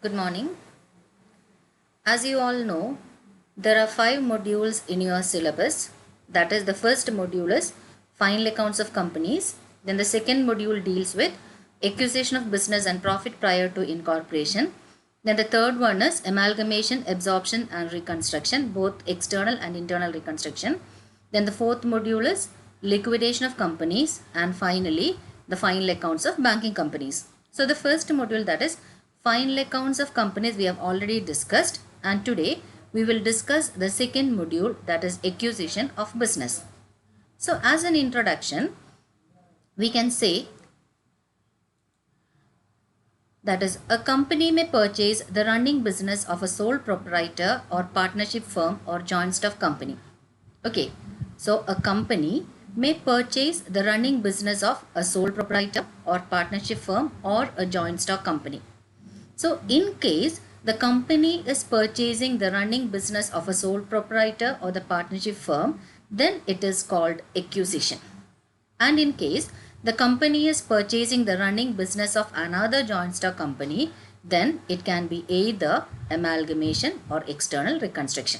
Good morning. As you all know, there are 5 modules in your syllabus. That is, the first module is final accounts of companies. Then the second module deals with acquisition of business and profit prior to incorporation. Then the third one is amalgamation, absorption and reconstruction, both external and internal reconstruction. Then the fourth module is liquidation of companies, and finally the final accounts of banking companies. So the first module, that is final accounts of companies, we have already discussed, and today we will discuss the second module, that is acquisition of business. So as an introduction, we can say that is, a company may purchase the running business of a sole proprietor or partnership firm or joint stock company. Okay, so a company may purchase the running business of a sole proprietor or partnership firm or a joint stock company. So in case the company is purchasing the running business of a sole proprietor or the partnership firm, then it is called acquisition. And in case the company is purchasing the running business of another joint stock company, then it can be either amalgamation or external reconstruction.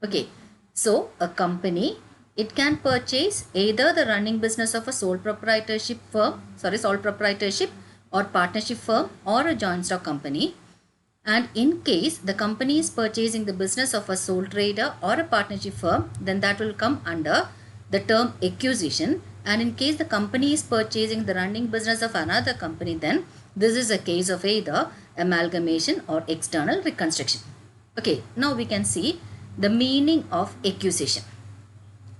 Okay, so a company, it can purchase either the running business of a sole proprietorship or partnership firm or a joint stock company. And in case the company is purchasing the business of a sole trader or a partnership firm, then that will come under the term acquisition. And in case the company is purchasing the running business of another company, then this is a case of either amalgamation or external reconstruction. Okay, now we can see the meaning of acquisition.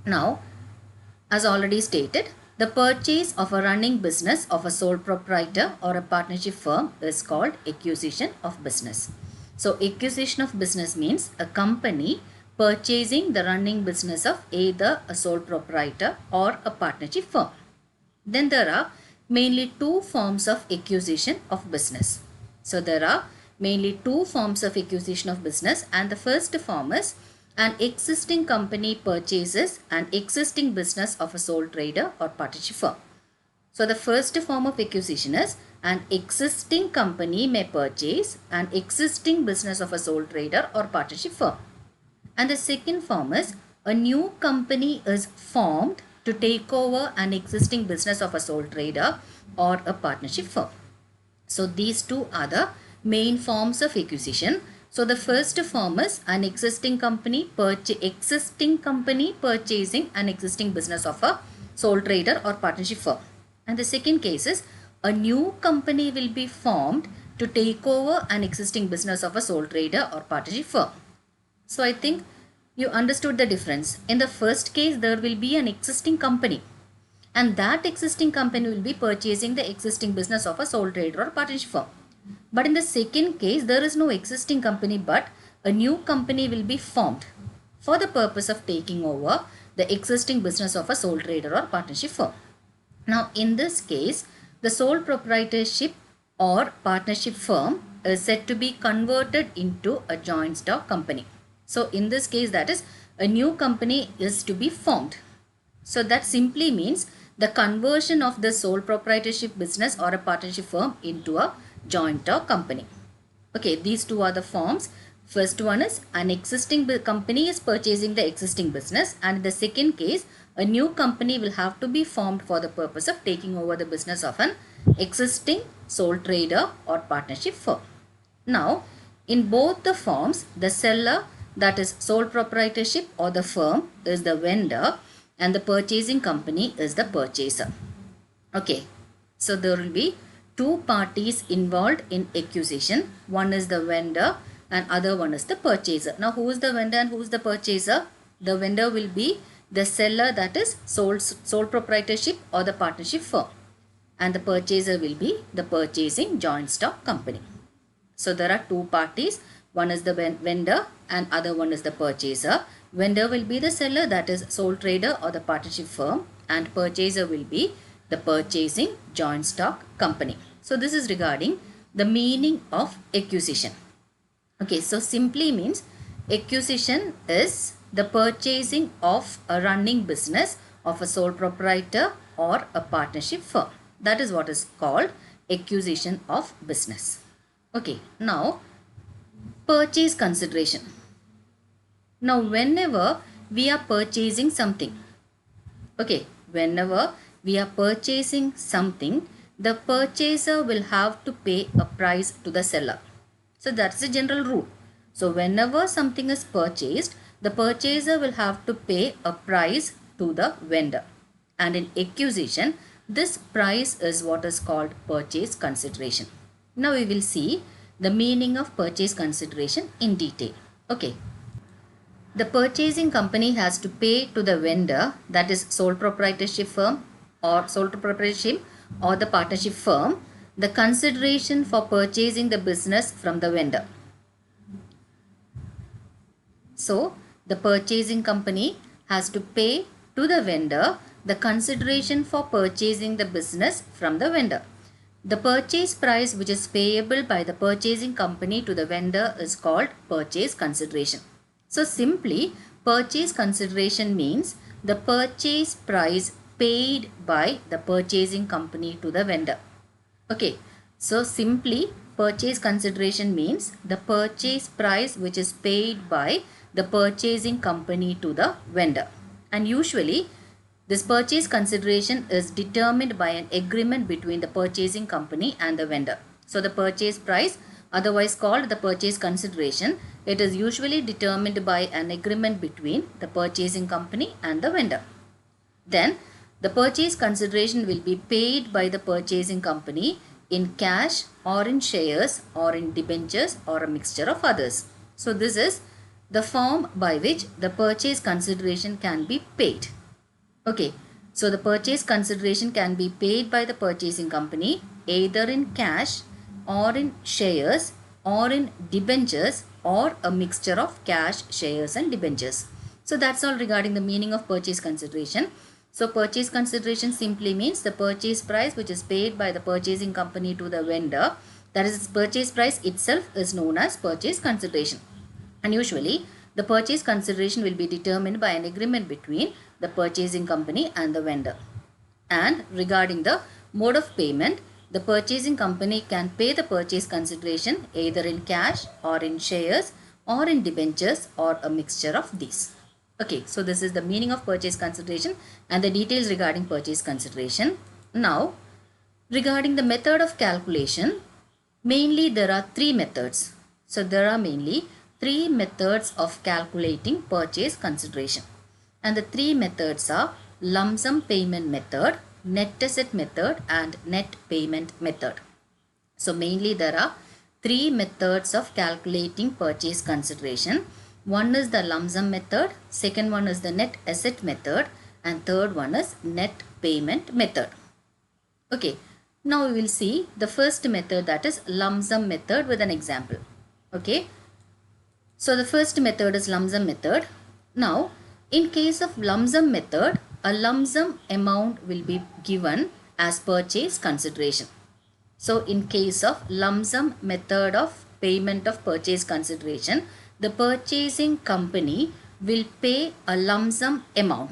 Now, as already stated, the purchase of a running business of a sole proprietor or a partnership firm is called acquisition of business. So, acquisition of business means a company purchasing the running business of either a sole proprietor or a partnership firm. Then there are mainly two forms of acquisition of business. So, there are mainly two forms of acquisition of business, and the first form is an existing company purchases an existing business of a sole trader or partnership firm. So the first form of acquisition is an existing company may purchase an existing business of a sole trader or partnership firm. And the second form is a new company is formed to take over an existing business of a sole trader or a partnership firm. So these two are the main forms of acquisition. So the first form is an existing company purchasing an existing business of a sole trader or partnership firm. And the second case is a new company will be formed to take over an existing business of a sole trader or partnership firm. So I think you understood the difference. In the first case, there will be an existing company, and that existing company will be purchasing the existing business of a sole trader or partnership firm. But in the second case, there is no existing company, but a new company will be formed for the purpose of taking over the existing business of a sole trader or partnership firm. Now, in this case, the sole proprietorship or partnership firm is said to be converted into a joint stock company. So, in this case, that is, a new company is to be formed. So, that simply means the conversion of the sole proprietorship business or a partnership firm into a joint stock company. Okay, these two are the forms. First one is an existing company is purchasing the existing business, and in the second case, a new company will have to be formed for the purpose of taking over the business of an existing sole trader or partnership firm. Now, in both the forms, the seller, that is sole proprietorship or the firm, is the vendor, and the purchasing company is the purchaser. Okay, so there will be two parties involved in acquisition. One is the vendor and other one is the purchaser. Now, who is the vendor and who is the purchaser? The vendor will be the seller, that is sole proprietorship or the partnership firm, and the purchaser will be the purchasing joint stock company. So there are two parties. One is the vendor and other one is the purchaser. Vendor will be the seller, that is sole trader or the partnership firm, and purchaser will be the purchasing joint stock company. So this is regarding the meaning of acquisition. Okay, so simply means acquisition is the purchasing of a running business of a sole proprietor or a partnership firm. That is what is called acquisition of business. Okay, now purchase consideration. Now whenever we are purchasing something, okay, whenever we are purchasing something, the purchaser will have to pay a price to the seller. So that's the general rule. So whenever something is purchased, the purchaser will have to pay a price to the vendor. And in acquisition, this price is what is called purchase consideration. Now we will see the meaning of purchase consideration in detail. Okay. The purchasing company has to pay to the vendor, that is sole proprietorship firm or sole proprietorship or the partnership firm, the consideration for purchasing the business from the vendor. So, the purchasing company has to pay to the vendor the consideration for purchasing the business from the vendor. The purchase price which is payable by the purchasing company to the vendor is called purchase consideration. So simply, purchase consideration means the purchase price paid by the purchasing company to the vendor. Okay, so simply purchase consideration means the purchase price which is paid by the purchasing company to the vendor. And usually this purchase consideration is determined by an agreement between the purchasing company and the vendor. So the purchase price, otherwise called the purchase consideration, it is usually determined by an agreement between the purchasing company and the vendor. Then the purchase consideration will be paid by the purchasing company in cash or in shares or in debentures or a mixture of others. So this is the form by which the purchase consideration can be paid. Okay, so the purchase consideration can be paid by the purchasing company either in cash or in shares or in debentures or a mixture of cash, shares and debentures. So that's all regarding the meaning of purchase consideration. So purchase consideration simply means the purchase price which is paid by the purchasing company to the vendor. That is, its purchase price itself is known as purchase consideration. And usually the purchase consideration will be determined by an agreement between the purchasing company and the vendor. And regarding the mode of payment, the purchasing company can pay the purchase consideration either in cash or in shares or in debentures or a mixture of these. Okay, so this is the meaning of purchase consideration and the details regarding purchase consideration. Now, regarding the method of calculation, mainly there are three methods. So there are mainly three methods of calculating purchase consideration. And the three methods are lump sum payment method, net asset method and net payment method. So mainly there are three methods of calculating purchase consideration. One is the lump sum method, second one is the net asset method and third one is net payment method. Okay, now we will see the first method, that is lump sum method, with an example. Okay, so the first method is lump sum method. Now in case of lump sum method, a lump sum amount will be given as purchase consideration. So in case of lump sum method of payment of purchase consideration, the purchasing company will pay a lump sum amount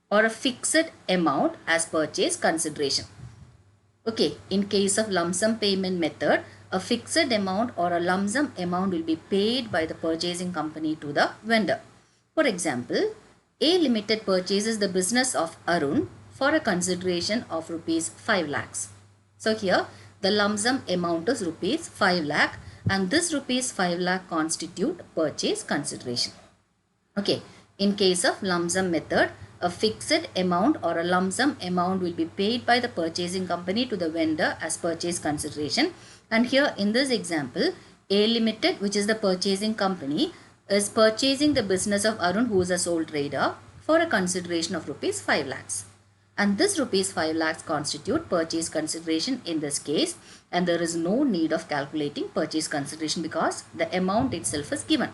or a fixed amount as purchase consideration. Okay, in case of lump sum payment method, a fixed amount or a lump sum amount will be paid by the purchasing company to the vendor. For example, A Limited purchases the business of Arun for a consideration of rupees 5 lakhs. So here the lump sum amount is rupees 5 lakh and this rupees 5 lakh constitute purchase consideration. Okay, in case of lump sum method, a fixed amount or a lump sum amount will be paid by the purchasing company to the vendor as purchase consideration. And here in this example, A Limited, which is the purchasing company, is purchasing the business of Arun, who is a sole trader, for a consideration of rupees 5 lakhs. And this rupees 5 lakhs constitute purchase consideration in this case, and there is no need of calculating purchase consideration because the amount itself is given.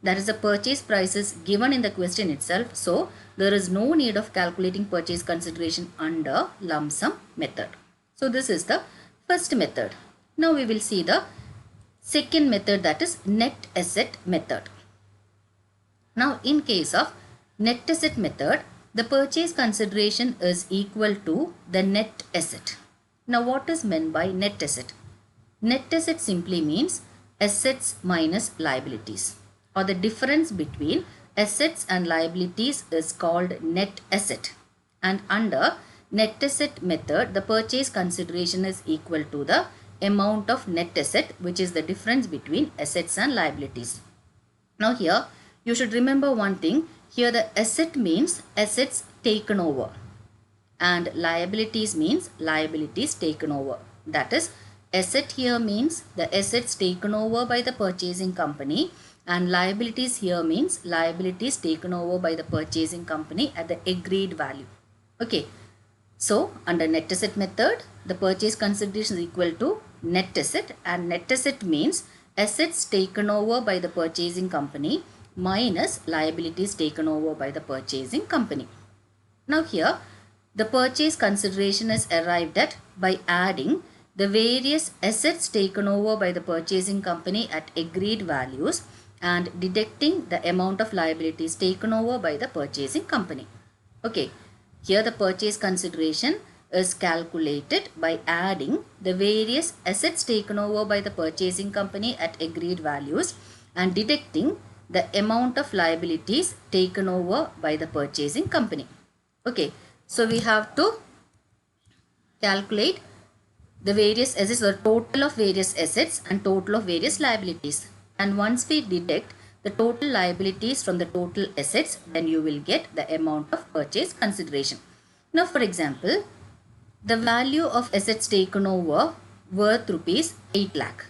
That is, the purchase price is given in the question itself, so there is no need of calculating purchase consideration under lump sum method. So this is the first method. Now we will see the second method, that is net asset method. Now in case of net asset method, the purchase consideration is equal to the net asset. Now what is meant by net asset? Net asset simply means assets minus liabilities, or the difference between assets and liabilities is called net asset. And under net asset method, the purchase consideration is equal to the amount of net asset, which is the difference between assets and liabilities. Now here you should remember one thing. Here the asset means assets taken over and liabilities means liabilities taken over. That is, asset here means the assets taken over by the purchasing company, and liabilities here means liabilities taken over by the purchasing company at the agreed value. Okay. So under net asset method, the purchase consideration is equal to net asset, and net asset means assets taken over by the purchasing company minus liabilities taken over by the purchasing company. Now here the purchase consideration is arrived at by adding the various assets taken over by the purchasing company at agreed values and deducting the amount of liabilities taken over by the purchasing company. Okay, here the purchase consideration is calculated by adding the various assets taken over by the purchasing company at agreed values and deducting the amount of liabilities taken over by the purchasing company. Okay, so we have to calculate the various assets, or total of various assets and total of various liabilities. And once we deduct the total liabilities from the total assets, then you will get the amount of purchase consideration. Now for example, the value of assets taken over worth rupees 8 lakh,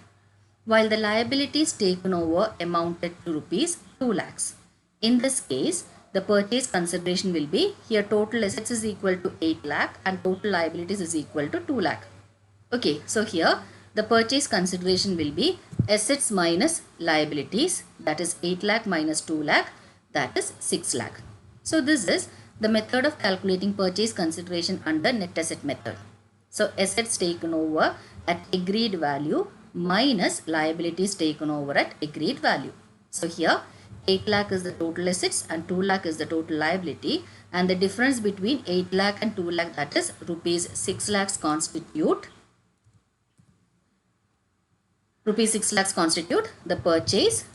while the liabilities taken over amounted to rupees 2 lakhs. In this case, the purchase consideration will be, here total assets is equal to 8 lakh and total liabilities is equal to 2 lakh. Okay, so here the purchase consideration will be assets minus liabilities, that is 8 lakh minus 2 lakh, that is 6 lakh. So this is the method of calculating purchase consideration under net asset method. So assets taken over at agreed value minus liabilities taken over at agreed value. So here 8 lakh is the total assets and 2 lakh is the total liability, and the difference between 8 lakh and 2 lakh, that is rupees 6 lakhs constitute the purchase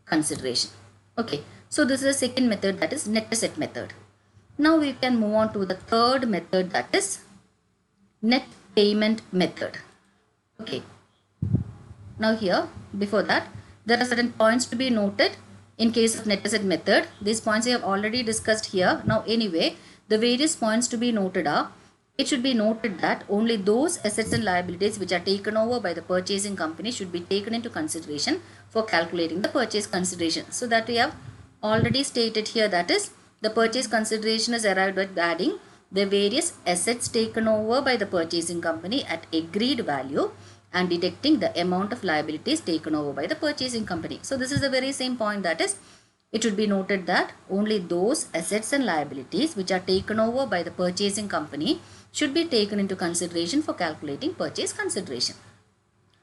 consideration. Okay, so this is the second method, that is net asset method. Now we can move on to the third method, that is net payment method. Okay, now here before that there are certain points to be noted in case of net asset method. These points I have already discussed here. Now anyway, the various points to be noted are, it should be noted that only those assets and liabilities which are taken over by the purchasing company should be taken into consideration for calculating the purchase consideration. So that we have already stated here, that is the purchase consideration is arrived at adding the various assets taken over by the purchasing company at agreed value and deducting the amount of liabilities taken over by the purchasing company. So this is the very same point, that is it should be noted that only those assets and liabilities which are taken over by the purchasing company should be taken into consideration for calculating purchase consideration.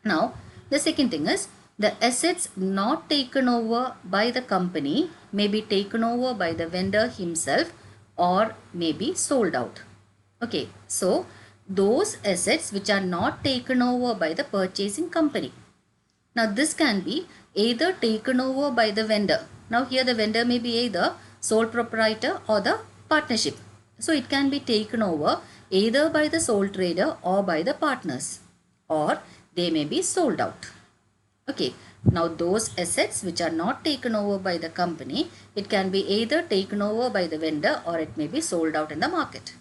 Now the second thing is, the assets not taken over by the company may be taken over by the vendor himself or may be sold out. Okay, so those assets which are not taken over by the purchasing company. Now this can be either taken over by the vendor. Now here the vendor may be either sole proprietor or the partnership. So it can be taken over either by the sole trader or by the partners, or they may be sold out. Okay, now those assets which are not taken over by the company, it can be either taken over by the vendor or it may be sold out in the market.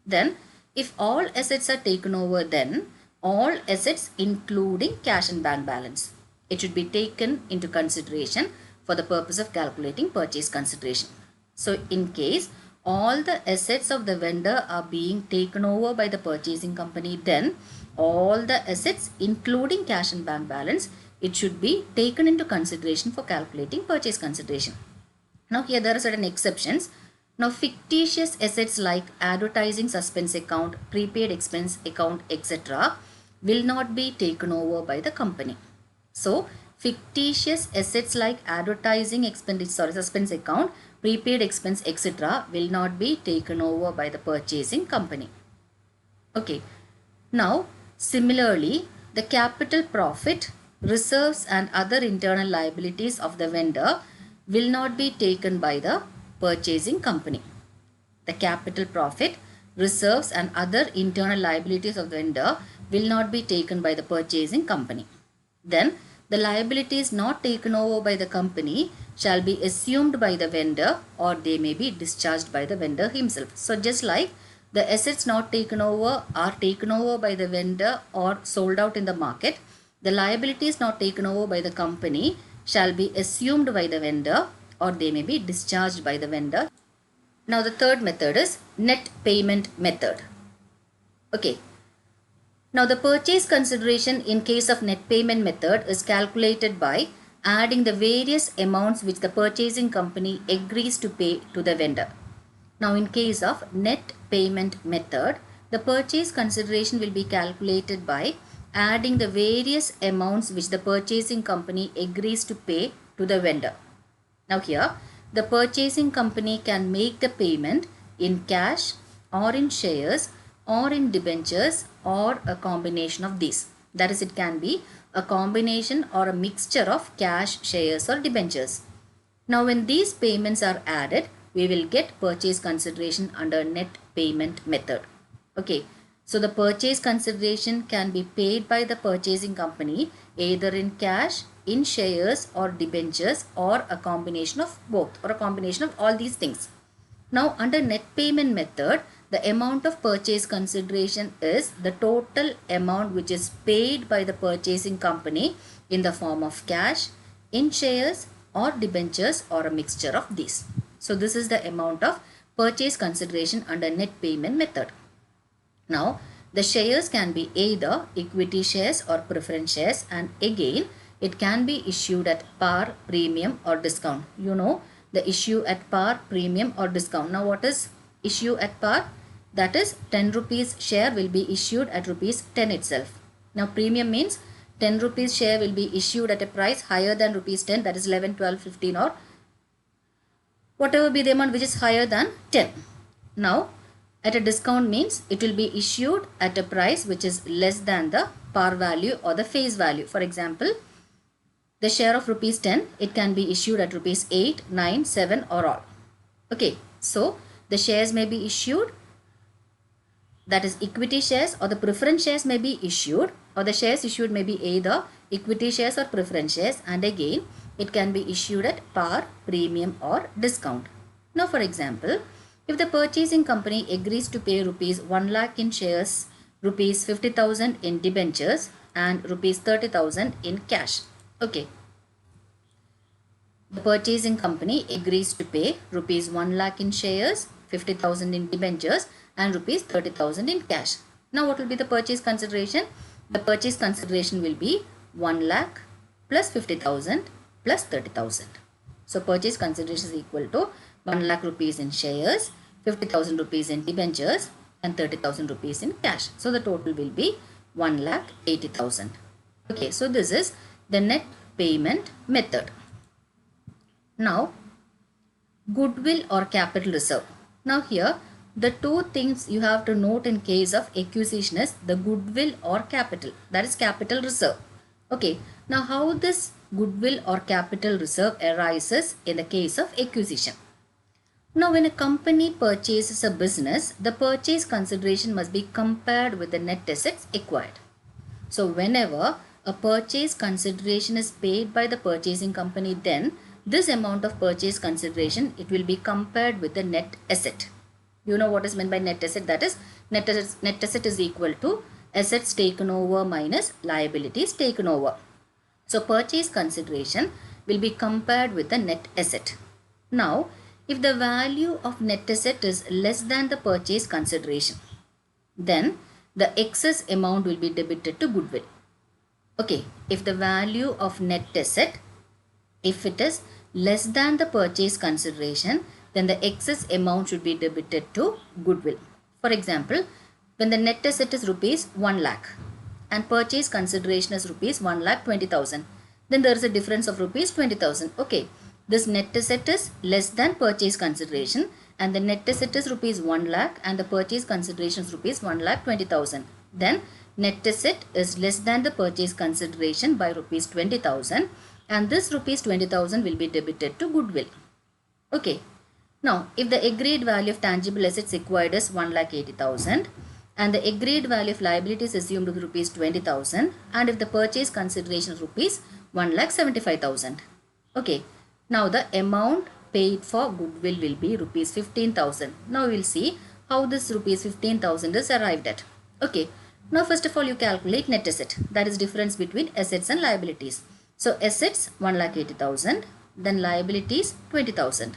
Then if all assets are taken over, then all assets including cash and bank balance, it should be taken into consideration for the purpose of calculating purchase consideration. So in case all the assets of the vendor are being taken over by the purchasing company, then all the assets including cash and bank balance, it should be taken into consideration for calculating purchase consideration. Now here there are certain exceptions. Now fictitious assets like advertising suspense account, prepaid expense account, etc. will not be taken over by the company. So fictitious assets like advertising suspense account, prepaid expense, etc. will not be taken over by the purchasing company. Okay. Now similarly, the capital profit, reserves and other internal liabilities of the vendor will not be taken by the purchasing company. The capital profit, reserves and other internal liabilities of the vendor will not be taken by the purchasing company. Then the liabilities not taken over by the company shall be assumed by the vendor or they may be discharged by the vendor himself. So just like the assets not taken over are taken over by the vendor or sold out in the market, the liabilities not taken over by the company shall be assumed by the vendor or they may be discharged by the vendor. Now the third method is net payment method. Okay. Now the purchase consideration in case of net payment method is calculated by adding the various amounts which the purchasing company agrees to pay to the vendor. Now in case of net payment method, the purchase consideration will be calculated by adding the various amounts which the purchasing company agrees to pay to the vendor. Now here, the purchasing company can make the payment in cash or in shares or in debentures or a combination of these. That is, it can be a combination or a mixture of cash, shares or debentures. Now when these payments are added, we will get purchase consideration under net payment method. Okay. So the purchase consideration can be paid by the purchasing company either in cash, in shares or debentures or a combination of both or a combination of all these things. Now under net payment method, the amount of purchase consideration is the total amount which is paid by the purchasing company in the form of cash, in shares or debentures or a mixture of these. So this is the amount of purchase consideration under net payment method. Now the shares can be either equity shares or preference shares, and again it can be issued at par, premium or discount. You know the issue at par, premium or discount. Now what is issue at par? That is 10 rupees share will be issued at rupees 10 itself. Now premium means 10 rupees share will be issued at a price higher than rupees 10, that is 11, 12, 15 or whatever be the amount which is higher than 10. Now at a discount means it will be issued at a price which is less than the par value or the face value. For example, the share of rupees 10, it can be issued at rupees 8, 9, 7 or all. Okay, so the shares may be issued, that is equity shares or the preference shares may be issued, or the shares issued may be either equity shares or preference shares, and again it can be issued at par, premium or discount. Now for example, if the purchasing company agrees to pay rupees 1 lakh in shares, rupees 50,000 in debentures and rupees 30,000 in cash. Okay. The purchasing company agrees to pay rupees 1 lakh in shares, 50,000 in debentures and rupees 30,000 in cash. Now what will be the purchase consideration? The purchase consideration will be 1 lakh plus 50,000 plus 30,000. So purchase consideration is equal to 1 lakh rupees in shares, 50,000 rupees in debentures and 30,000 rupees in cash. So the total will be 1 lakh 80,000. Okay, so this is the net payment method. Now goodwill or capital reserve. Now here the two things you have to note in case of acquisition is the goodwill or capital, that is capital reserve. Okay, now how this goodwill or capital reserve arises in the case of acquisition? Now when a company purchases a business, the purchase consideration must be compared with the net assets acquired. So whenever a purchase consideration is paid by the purchasing company, then this amount of purchase consideration, it will be compared with the net asset. You know what is meant by net asset? That is net asset is equal to assets taken over minus liabilities taken over. So purchase consideration will be compared with the net asset. Now if the value of net asset is less than the purchase consideration, then the excess amount will be debited to goodwill. Okay, if the value of net asset, if it is less than the purchase consideration, then the excess amount should be debited to goodwill. For example, when the net asset is rupees 1 lakh and purchase consideration is rupees 1 lakh 20,000, then there is a difference of rupees 20,000. Okay, this net asset is less than purchase consideration and the net asset is rupees 1 lakh and the purchase consideration is rupees 1 lakh 20,000. Then net asset is less than the purchase consideration by rupees 20,000 and this rupees 20,000 will be debited to goodwill. Okay. Now, if the agreed value of tangible assets acquired is 1,80,000 and the agreed value of liabilities assumed is rupees 20,000 and if the purchase consideration is rupees 1,75,000. Okay. Now, the amount paid for goodwill will be rupees 15,000. Now, we will see how this rupees 15,000 is arrived at. Okay. Now, first of all, you calculate net asset. That is difference between assets and liabilities. So, assets 1,80,000, then liabilities 20,000.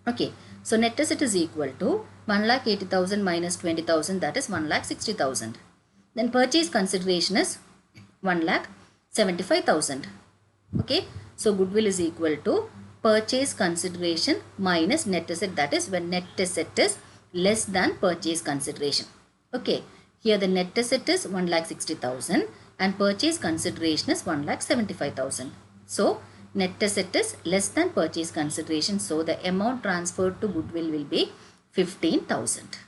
Okay, so net asset is equal to 1,80,000 minus 20,000, that is 1,60,000. Then purchase consideration is 1,75,000. Okay, so goodwill is equal to purchase consideration minus net asset, that is when net asset is less than purchase consideration. Okay, here the net asset is 1,60,000 and purchase consideration is 1,75,000. So, net asset is less than purchase consideration. So, the amount transferred to goodwill will be 15,000.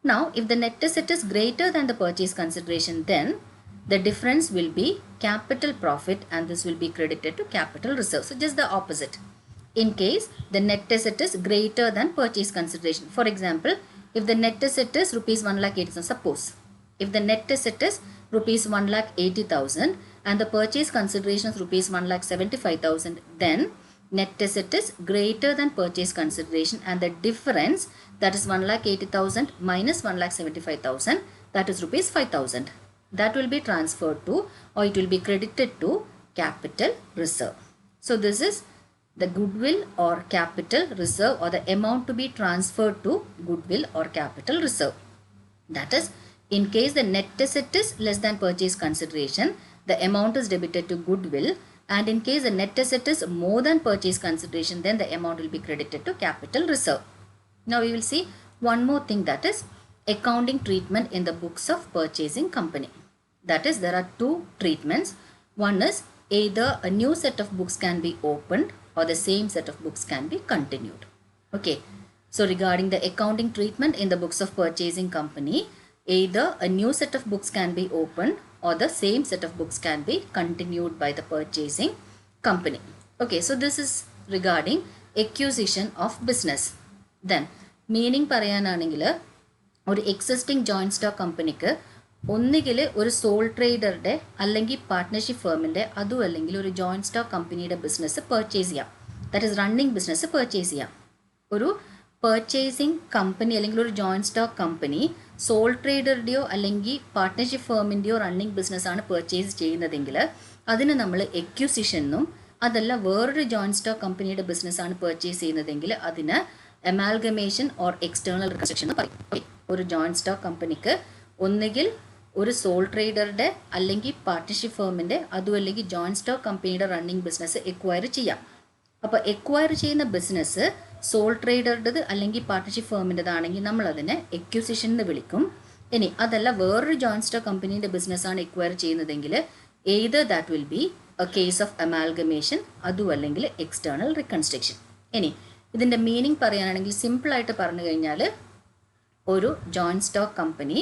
Now, if the net asset is greater than the purchase consideration, then the difference will be capital profit and this will be credited to capital reserve. So, just the opposite. In case the net asset is greater than purchase consideration. For example, if the net asset is rupees 1,80,000, suppose if the net asset is rupees 1,80,000 and the purchase consideration is rupees 1,75,000, then net asset is greater than purchase consideration and the difference, that is 1,80,000 minus 1,75,000, that is rupees 5,000. That will be transferred to, or it will be credited to capital reserve. So, this is the goodwill or capital reserve, or the amount to be transferred to goodwill or capital reserve. That is, in case the net asset is less than purchase consideration, the amount is debited to goodwill, and in case the net asset is more than purchase consideration, then the amount will be credited to capital reserve. Now, we will see one more thing, that is accounting treatment in the books of purchasing company. That is, there are two treatments. One is either a new set of books can be opened or the same set of books can be continued. Okay. So, regarding the accounting treatment in the books of purchasing company, either a new set of books can be opened or the same set of books can be continued by the purchasing company. Okay, so this is regarding acquisition of business. Then, meaning പറയാനാണെങ്കിൽ ഒരു existing joint stock കമ്പനിക്ക് ഒന്നുകിൽ ഒരു soul ട്രേഡറുടെ അല്ലെങ്കിൽ partnership ഫേമിൻ്റെ അതും അല്ലെങ്കിൽ ഒരു joint stock കമ്പനിയുടെ ബിസിനസ് പർച്ചേസ് ചെയ്യാം. That is running business purchase ചെയ്യാം. ഒരു പർച്ചേസിങ് കമ്പനി അല്ലെങ്കിൽ ഒരു ജോയിൻറ്റ് സ്റ്റോക്ക് കമ്പനി സോൾ ട്രേഡറുടെയോ അല്ലെങ്കിൽ പാർട്ട്ണർഷിപ്പ് ഫേമിൻ്റെയോ റണ്ണിങ് ബിസിനസ്സാണ് പർച്ചേസ് ചെയ്യുന്നതെങ്കിൽ അതിന് നമ്മൾ എക്വിസിഷൻ എന്നും, അതല്ല വേറൊരു ജോയിൻറ്റ് സ്റ്റോക്ക് കമ്പനിയുടെ ബിസിനസ്സാണ് പർച്ചേസ് ചെയ്യുന്നതെങ്കിൽ അതിന് അമാൽഗമേഷൻ ഓർ എക്സ്റ്റേണൽ റിക്കൺസ്ട്രക്ഷൻ എന്ന് പറയും. ഒരു ജോയിൻറ്റ് സ്റ്റോക്ക് കമ്പനിക്ക് ഒന്നുകിൽ ഒരു സോൾ ട്രേഡറുടെ അല്ലെങ്കിൽ പാർട്ട്ണർഷിപ്പ് ഫേമിൻ്റെ അതും അല്ലെങ്കിൽ ജോയിൻറ്റ് സ്റ്റോക്ക് കമ്പനിയുടെ റണ്ണിങ് ബിസിനസ് എക്വയർ ചെയ്യാം. അപ്പോൾ എക്വയർ ചെയ്യുന്ന ബിസിനസ് സോൾ ട്രേഡറുടേത് അല്ലെങ്കിൽ പാർട്ട്ണർഷിപ്പ് ഫേമിൻ്റെതാണെങ്കിൽ നമ്മളതിനെ എക്വിസിഷൻ എന്ന് വിളിക്കും. ഇനി അതല്ല വേറൊരു ജോയിൻറ്റ് സ്റ്റോക്ക് കമ്പനീൻ്റെ ബിസിനസ്സാണ് എക്വയർ ചെയ്യുന്നതെങ്കിൽ either that will be A case of amalgamation അതും അല്ലെങ്കിൽ എക്സ്റ്റേണൽ റിക്കൺസ്ട്രക്ഷൻ. ഇനി ഇതിൻ്റെ മീനിങ് പറയുകയാണെങ്കിൽ സിമ്പിളായിട്ട് പറഞ്ഞു കഴിഞ്ഞാൽ ഒരു joint stock company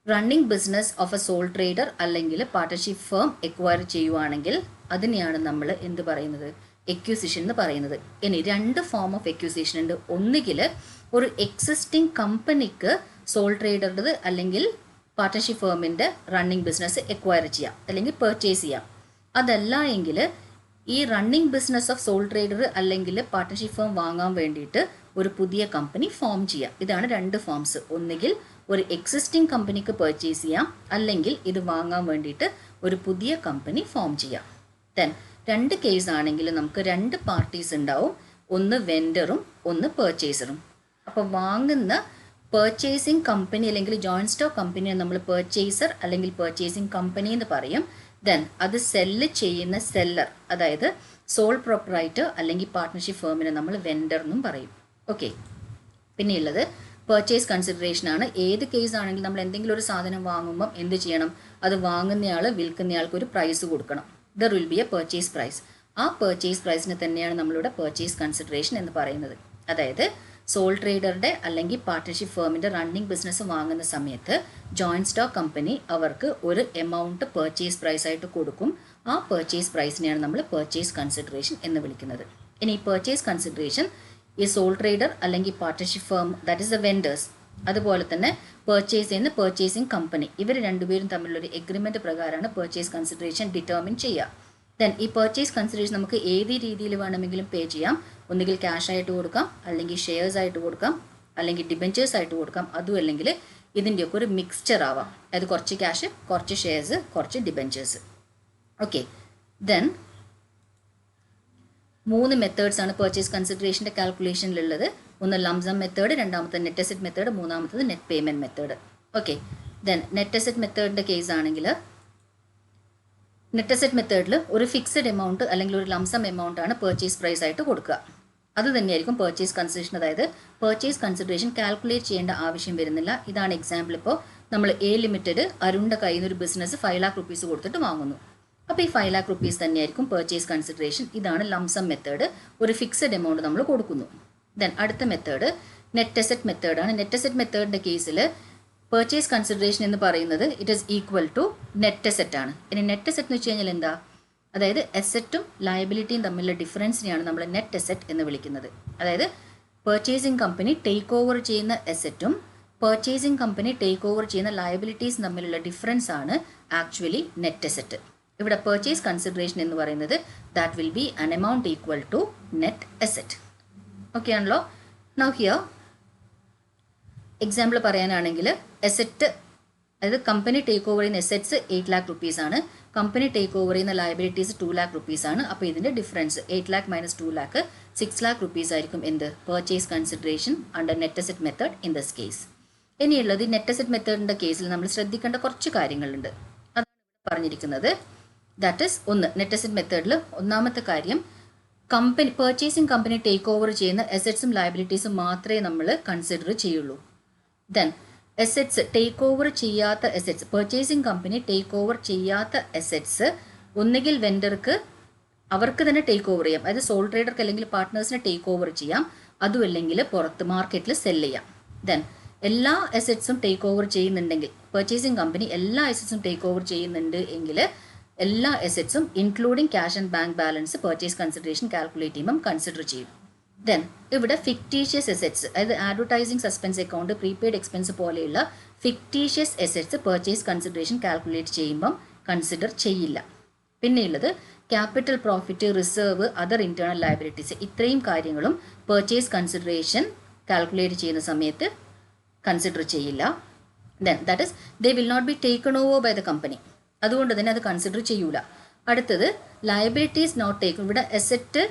running business of A sole trader അല്ലെങ്കിൽ പാർട്ട്ണർഷിപ്പ് ഫേം എക്വയർ ചെയ്യുവാണെങ്കിൽ അതിനെയാണ് നമ്മൾ എന്ത് പറയുന്നത്, എക്വിസിഷൻ എന്ന് പറയുന്നത്. ഇനി രണ്ട് ഫോം ഓഫ് എക്വിസിഷൻ ഉണ്ട്. ഒന്നുകിൽ ഒരു എക്സിസ്റ്റിംഗ് കമ്പനിക്ക് സോൾ ട്രേഡറുടേത് അല്ലെങ്കിൽ പാർട്ട്ണർഷിപ്പ് ഫേമിൻ്റെ റണ്ണിങ് ബിസിനസ് എക്വയർ ചെയ്യാം അല്ലെങ്കിൽ പർച്ചേസ് ചെയ്യാം. അതല്ല എങ്കിൽ ഈ running business of sole trader അല്ലെങ്കിൽ പാർട്ട്ണർഷിപ്പ് ഫേം വാങ്ങാൻ വേണ്ടിയിട്ട് ഒരു പുതിയ കമ്പനി ഫോം ചെയ്യാം. ഇതാണ് രണ്ട് ഫോംസ്. ഒന്നുകിൽ ഒരു എക്സിസ്റ്റിംഗ് കമ്പനിക്ക് പർച്ചേസ് ചെയ്യാം, അല്ലെങ്കിൽ ഇത് വാങ്ങാൻ വേണ്ടിയിട്ട് ഒരു പുതിയ കമ്പനി ഫോം ചെയ്യാം. ദെൻ രണ്ട് കേസ് ആണെങ്കിൽ നമുക്ക് രണ്ട് പാർട്ടീസ് ഉണ്ടാവും, ഒന്ന് വെൻഡറും ഒന്ന് പർച്ചേസറും. അപ്പോൾ വാങ്ങുന്ന പർച്ചേസിങ് കമ്പനി അല്ലെങ്കിൽ ജോയിൻറ്റ് സ്റ്റോക്ക് കമ്പനിയെ നമ്മൾ പർച്ചേസർ അല്ലെങ്കിൽ പർച്ചേസിങ് കമ്പനി എന്ന് പറയും. ദെൻ അത് സെല്ല് ചെയ്യുന്ന സെല്ലർ, അതായത് സോൾ പ്രൊപ്പറൈറ്റർ അല്ലെങ്കിൽ പാർട്ട്ണർഷിപ്പ് ഫേമിനെ നമ്മൾ വെൻഡർ എന്നും പറയും. ഓക്കെ, പിന്നെയുള്ളത് പർച്ചേസ് കൺസിഡറേഷൻ ആണ്. ഏത് കേസ് ആണെങ്കിലും നമ്മൾ എന്തെങ്കിലും ഒരു സാധനം വാങ്ങുമ്പം എന്ത് ചെയ്യണം, അത് വാങ്ങുന്നയാൾ വിൽക്കുന്നയാൾക്ക് ഒരു പ്രൈസ് കൊടുക്കണം. There will be a purchase price. ആ പർച്ചേസ് പ്രൈസിന് തന്നെയാണ് നമ്മളിവിടെ പർച്ചേസ് കൺസിഡറേഷൻ എന്ന് പറയുന്നത്. അതായത് സോൾ ട്രേഡറുടെ അല്ലെങ്കിൽ പാർട്ട്ണർഷിപ്പ് ഫേമിൻ്റെ റണ്ണിങ് ബിസിനസ് വാങ്ങുന്ന സമയത്ത് ജോയിൻറ്റ് സ്റ്റോക്ക് കമ്പനി അവർക്ക് ഒരു എമൗണ്ട് പർച്ചേസ് പ്രൈസ് ആയിട്ട് കൊടുക്കും. ആ പർച്ചേസ് പ്രൈസിനെയാണ് നമ്മൾ പർച്ചേസ് കൺസിഡറേഷൻ എന്ന് വിളിക്കുന്നത്. ഇനി ഈ പർച്ചേസ് കൺസിഡറേഷൻ ഈ സോൾ ട്രേഡർ അല്ലെങ്കിൽ partnership firm, that is the vendors, അതുപോലെ തന്നെ പർച്ചേസ് ചെയ്യുന്ന പർച്ചേസിങ് കമ്പനി, ഇവർ രണ്ടുപേരും തമ്മിലൊരു എഗ്രിമെൻറ്റ് പ്രകാരമാണ് പർച്ചേസ് കൺസിഡറേഷൻ ഡിറ്റർമിൻ ചെയ്യുക. ദെൻ ഈ പർച്ചേസ് കൺസിഡറേഷൻ നമുക്ക് ഏത് രീതിയിൽ വേണമെങ്കിലും പേ ചെയ്യാം. ഒന്നുകിൽ ക്യാഷ് ആയിട്ട് കൊടുക്കാം, അല്ലെങ്കിൽ ഷെയർസ് ആയിട്ട് കൊടുക്കാം, അല്ലെങ്കിൽ ഡിബെഞ്ചേഴ്സ് ആയിട്ട് കൊടുക്കാം. അതും അല്ലെങ്കിൽ ഇതിൻ്റെയൊക്കെ ഒരു മിക്സ്ചർ ആവാം. അതായത് കുറച്ച് ക്യാഷ്, കുറച്ച് ഷെയർസ്, കുറച്ച് ഡിബെഞ്ചേഴ്സ്. ഓക്കെ, ദെൻ 3 മെത്തേഡ്സ് ആണ് പർച്ചേസ് കൺസിഡറേഷൻ്റെ കാൽക്കുലേഷനിലുള്ളത്. ഒന്ന് ലംസം മെത്തേഡ്, രണ്ടാമത്തെ നെറ്റ് അസെറ്റ് മെത്തേഡ്, മൂന്നാമത്തത് net payment method. Okay, then net asset മെത്തേഡിൻ്റെ കേസ് ആണെങ്കിൽ നെറ്റ് അസെറ്റ് മെത്തേഡിൽ ഒരു ഫിക്സഡ് എമൗണ്ട് അല്ലെങ്കിൽ ഒരു ലംസം എമൗണ്ട് ആണ് പർച്ചേസ് പ്രൈസ് ആയിട്ട് കൊടുക്കുക. അത് തന്നെയായിരിക്കും പർച്ചേസ് കൺസിഡറേഷൻ. അതായത് പർച്ചേസ് കൺസിഡറേഷൻ കാൽക്കുലേറ്റ് ചെയ്യേണ്ട ആവശ്യം വരുന്നില്ല. ഇതാണ് എക്സാമ്പിൾ. ഇപ്പോൾ നമ്മൾ എ ലിമിറ്റഡ് അരുണിൻ്റെ കയ്യിൽ നിന്ന് ഒരു ബിസിനസ് 5 lakh rupees കൊടുത്തിട്ട് വാങ്ങുന്നു. അപ്പോൾ ഈ 5 lakh rupees തന്നെയായിരിക്കും പർച്ചേസ് കൺസിഡറേഷൻ. ഇതാണ് ലംസം മെത്തേഡ്. ഒരു ഫിക്സഡ് എമൗണ്ട് നമ്മൾ കൊടുക്കുന്നു. ദെൻ അടുത്ത മെത്തേഡ് നെറ്റ് അസെറ്റ് മെത്തേഡാണ്. നെറ്റ് അസെറ്റ് മെത്തേഡിൻ്റെ കേസിൽ പർച്ചേസ് കൺസിഡറേഷൻ എന്ന് പറയുന്നത് it is equal to net asset ആണ്. ഇനി നെറ്റ് അസെറ്റ് എന്ന് വെച്ച് കഴിഞ്ഞാൽ എന്താ? അതായത് അസെറ്റും ലയബിലിറ്റിയും തമ്മിലുള്ള ഡിഫറൻസിനെയാണ് നമ്മൾ നെറ്റ് അസെറ്റ് എന്ന് വിളിക്കുന്നത്. അതായത് പർച്ചേസിങ് കമ്പനി ടേക്ക് ഓവർ ചെയ്യുന്ന അസെറ്റും പർച്ചേസിങ് കമ്പനി ടേക്ക് ഓവർ ചെയ്യുന്ന ലയബിലിറ്റീസും തമ്മിലുള്ള ഡിഫറൻസ് ആണ് ആക്ച്വലി നെറ്റ് അസെറ്റ്. ഇവിടെ പർച്ചേസ് കൺസിഡറേഷൻ എന്ന് പറയുന്നത് that will be an amount equal to net asset. Okay ആണല്ലോ. നൗ ഹിയർ എക്സാമ്പിൾ പറയാനാണെങ്കിൽ അസെറ്റ്, അതായത് കമ്പനി ടേക്ക് ഓവർ ചെയ്യുന്ന അസെറ്റ്സ് 8 lakh rupees ആണ്, കമ്പനി ടേക്ക് ഓവർ ചെയ്യുന്ന ലയബിലിറ്റീസ് 2 lakh rupees ആണ്. അപ്പോൾ ഇതിൻ്റെ difference 8 lakh - 2 lakh 6 lakh rupees ആയിരിക്കും എന്ത്? Purchase consideration under net asset method in this case. ഇനിയുള്ളത് നെറ്റ് അസെറ്റ് മെത്തേഡിൻ്റെ കേസിൽ നമ്മൾ ശ്രദ്ധിക്കേണ്ട കുറച്ച് കാര്യങ്ങളുണ്ട്. അതാണ് പറഞ്ഞിരിക്കുന്നത്. ദാറ്റ് ഈസ് ഒന്ന്, നെറ്റ് അസെറ്റ് മെത്തേഡിൽ ഒന്നാമത്തെ കാര്യം, company purchasing company take over ചെയ്യുന്ന അസെറ്റ്സും ലയബിലിറ്റീസും മാത്രമേ നമ്മൾ കൺസിഡർ ചെയ്യുള്ളൂ. ദെൻ അസെറ്റ്സ് ടേക്ക് ഓവർ ചെയ്യാത്ത assets, purchasing company take over ചെയ്യാത്ത അസെറ്റ്സ് ഒന്നുകിൽ വെൻഡർക്ക് അവർക്ക് തന്നെ ടേക്ക് ഓവർ ചെയ്യാം, അതായത് സോൾ ട്രേഡർക്ക് അല്ലെങ്കിൽ പാർട്ട്നേഴ്സിനെ ടേക്ക് ഓവർ ചെയ്യാം, അതുമല്ലെങ്കിൽ പുറത്ത് മാർക്കറ്റിൽ സെല് ചെയ്യാം. ദെൻ എല്ലാ അസെറ്റ്സും ടേക്ക് ഓവർ ചെയ്യുന്നുണ്ടെങ്കിൽ, പർച്ചേസിങ് കമ്പനി എല്ലാ അസെറ്റ്സും ടേക്ക് ഓവർ ചെയ്യുന്നുണ്ട് എങ്കിൽ എല്ലാ അസെറ്റ്സും including cash and bank balance purchase consideration calculate ചെയ്യുമ്പം കൺസിഡർ ചെയ്യും. ദെൻ ഇവിടെ ഫിക്റ്റീഷ്യസ് അസെറ്റ്സ്, അതായത് advertising suspense account, prepaid expense പോലെയുള്ള fictitious assets purchase consideration calculate ചെയ്യുമ്പം കൺസിഡർ ചെയ്യില്ല. പിന്നെയുള്ളത് capital profit, reserve, other internal liabilities, ഇത്രയും കാര്യങ്ങളും പർച്ചേസ് കൺസിഡറേഷൻ കാൽക്കുലേറ്റ് ചെയ്യുന്ന സമയത്ത് കൺസിഡർ ചെയ്യില്ല. Then that is they will not be taken over by the company, അതുകൊണ്ട് തന്നെ അത് കൺസിഡർ ചെയ്യൂല. അടുത്തത് ലയബിലിറ്റീസ് നോട്ട് ടേക്ക്. ഇവിടെ asset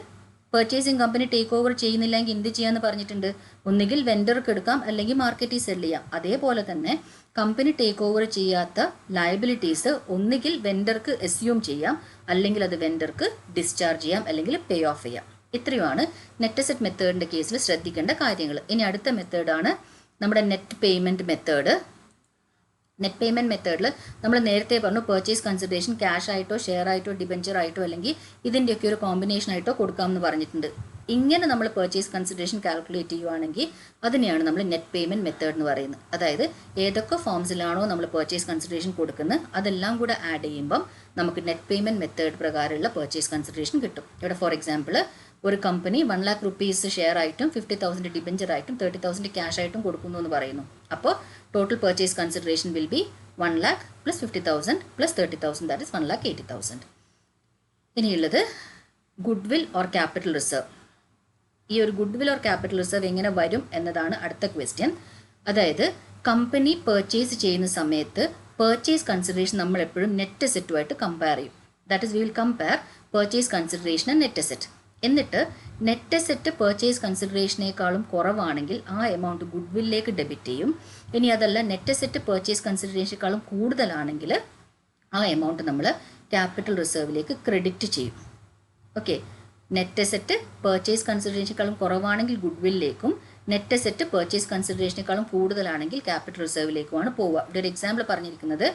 purchasing company take over ചെയ്യുന്നില്ലെങ്കിൽ എന്ത് ചെയ്യാന്ന് പറഞ്ഞിട്ടുണ്ട്? ഒന്നുകിൽ വെൻഡർക്ക് എടുക്കാം, അല്ലെങ്കിൽ മാർക്കറ്റിൽ സെല് ചെയ്യാം. അതേപോലെ തന്നെ കമ്പനി ടേക്ക് ഓവർ ചെയ്യാത്ത ലയബിലിറ്റീസ് ഒന്നുകിൽ വെൻഡർക്ക് അസ്യൂം ചെയ്യാം, അല്ലെങ്കിൽ അത് വെൻഡർക്ക് ഡിസ്ചാർജ് ചെയ്യാം, അല്ലെങ്കിൽ പേ ഓഫ് ചെയ്യാം. ഇത്രയുമാണ് നെറ്റ് അസെറ്റ് മെത്തേഡിൻ്റെ കേസിൽ ശ്രദ്ധിക്കേണ്ട കാര്യങ്ങൾ. ഇനി അടുത്ത മെത്തേഡാണ് നമ്മുടെ net payment method. Net payment മെത്തേഡിൽ നമ്മൾ നേരത്തെ പറഞ്ഞു പർച്ചേസ് കൺസിഡറേഷൻ ക്യാഷ് ആയിട്ടോ ഷെയർ ആയിട്ടോ ഡിബെഞ്ചർ ആയിട്ടോ അല്ലെങ്കിൽ ഇതിൻ്റെയൊക്കെ ഒരു കോമ്പിനേഷൻ ആയിട്ടോ കൊടുക്കാമെന്ന് പറഞ്ഞിട്ടുണ്ട്. ഇങ്ങനെ നമ്മൾ പർച്ചേസ് കൺസിഡറേഷൻ കാൽക്കുലേറ്റ് ചെയ്യുവാണെങ്കിൽ അതിനെയാണ് നമ്മൾ നെറ്റ് പേയ്മെൻറ്റ് മെത്തേഡ് എന്ന് പറയുന്നത്. അതായത് ഏതൊക്കെ ഫോംസിലാണോ നമ്മൾ പർച്ചേസ് കൺസിഡറേഷൻ കൊടുക്കുന്നത് അതെല്ലാം കൂടെ ആഡ് ചെയ്യുമ്പം നമുക്ക് നെറ്റ് പേയ്മെൻറ്റ് മെത്തേഡ് പ്രകാരമുള്ള പർച്ചേസ് കൺസിഡറേഷൻ കിട്ടും. ഇവിടെ ഫോർ എക്സാമ്പിൾ ഒരു കമ്പനി 1 lakh rupees ഷെയർ ആയിട്ടും 50,000 ഡിബെഞ്ചർ ആയിട്ടും 30,000 ക്യാഷ് ആയിട്ടും കൊടുക്കുന്നു എന്ന് പറയുന്നു. അപ്പോൾ total purchase consideration will be 1 lakh plus 50,000 plus 30,000, that is 1,80,000. ഇനിയുള്ളത് good will or capital reserve. ഈ ഒരു good will or capital reserve എങ്ങനെ വരും എന്നതാണ് അടുത്ത ക്വസ്റ്റ്യൻ. അതായത് കമ്പനി പർച്ചേസ് ചെയ്യുന്ന സമയത്ത് പർച്ചേസ് കൺസിഡറേഷൻ നമ്മൾ എപ്പോഴും നെറ്റ് അസെറ്റുമായിട്ട് കമ്പയർ ചെയ്യും. That is we will compare purchase consideration and net asset. എന്നിട്ട് നെറ്റ് അസെറ്റ് പർച്ചേസ് കൺസിഡറേഷനേക്കാളും കുറവാണെങ്കിൽ ആ എമൗണ്ട് ഗുഡ് വില്ലിലേക്ക് ഡെബിറ്റ് ചെയ്യും. ഇനി അതല്ല നെറ്റ് അസെറ്റ് പർച്ചേസ് കൺസിഡറേഷനേക്കാളും കൂടുതലാണെങ്കിൽ ആ എമൗണ്ട് നമ്മൾ ക്യാപിറ്റൽ റിസർവിലേക്ക് ക്രെഡിറ്റ് ചെയ്യും. ഓക്കെ, നെറ്റ് അസെറ്റ് പർച്ചേസ് കൺസിഡറേഷനേക്കാളും കുറവാണെങ്കിൽ ഗുഡ് വില്ലിലേക്കും നെറ്റ് അസെറ്റ് പർച്ചേസ് കൺസിഡറേഷനേക്കാളും കൂടുതലാണെങ്കിൽ ക്യാപിറ്റൽ റിസർവിലേക്കുമാണ് പോവുക. ഇവിടെ ഒരു എക്സാമ്പിൾ പറഞ്ഞിരിക്കുന്നത്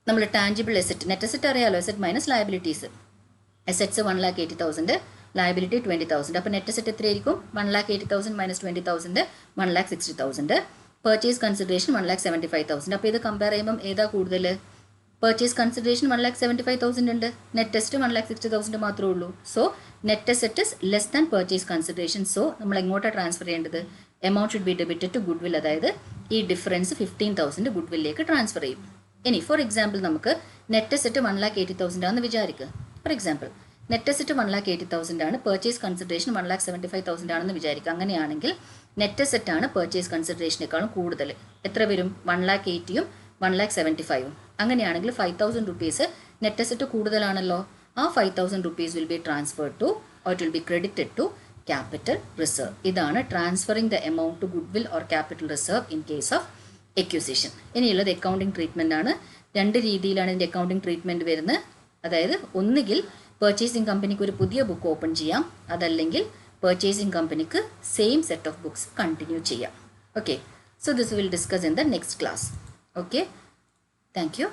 നമ്മൾ ടാഞ്ചിബിൾ അസെറ്റ്, നെറ്റ് അസെറ്റ് അറിയാലോ, asset minus liabilities. Assets 1,80,000, liability 20,000. അപ്പോൾ നെറ്റ് അസറ്റ് എത്രയായിരിക്കും? 1,80,000 മൈനസ് 20,000 1,60,000. Purchase consideration 1,75,000. അപ്പോൾ ഇത് കമ്പയർ ചെയ്യുമ്പം ഏതാ കൂടുതൽ? പർച്ചേസ് കൺസിഡറേഷൻ 1,75,000 ഉണ്ട്, നെറ്റ് അസറ്റ് 1,60,000 മാത്രമേ ഉള്ളൂ. So net asset is less than purchase consideration. So നമ്മൾ എങ്ങോട്ടാണ് ട്രാൻസ്ഫർ ചെയ്യേണ്ടത്? Amount should be debited to goodwill, അതായത് ഈ ഡിഫറൻസ് 15,000 ഗുഡ് വില്ലിലേക്ക് ട്രാൻസ്ഫർ ചെയ്യും. ഇനി ഫോർ എക്സാമ്പിൾ നമുക്ക് നെറ്റ് അസറ്റ് 1,80,000 ആണെന്ന് വിചാരിക്കുക. ഫോർ എക്സാമ്പിൾ നെറ്റ് അസറ്റ് 1,80,000 ആണ്, പർച്ചേസ് കൺസിഡറേഷൻ 1,75,000 ആണെന്ന് വിചാരിക്കുക. അങ്ങനെയാണെങ്കിൽ നെറ്റ് അസറ്റ് ആണ് പർച്ചേസ് കൺസിഡറേഷനേക്കാളും കൂടുതൽ. എത്ര വരും? 1,80,000 1,75,000. അങ്ങനെയാണെങ്കിൽ 5,000 റുപ്പീസ് നെറ്റ് അസറ്റ് കൂടുതലാണല്ലോ. ആ 5,000 rupees will be transferred to or it will be credited to capital reserve. ഇതാണ് transferring the amount to goodwill or capital reserve in case of acquisition. ഇനിയുള്ളത് accounting treatment ആണ്. രണ്ട് രീതിയിലാണ് ഇതിൻ്റെ accounting treatment വരുന്നത്. അതായത് ഒന്നുകിൽ പർച്ചേസിംഗ് കമ്പനിക്ക് ഒരു പുതിയ ബുക്ക് ഓപ്പൺ ചെയ്യാം, അതല്ലെങ്കിൽ പർച്ചേസിംഗ് കമ്പനിക്ക് same set of books continue ചെയ്യാം. Okay, so this will discuss in the next class. Okay, thank you.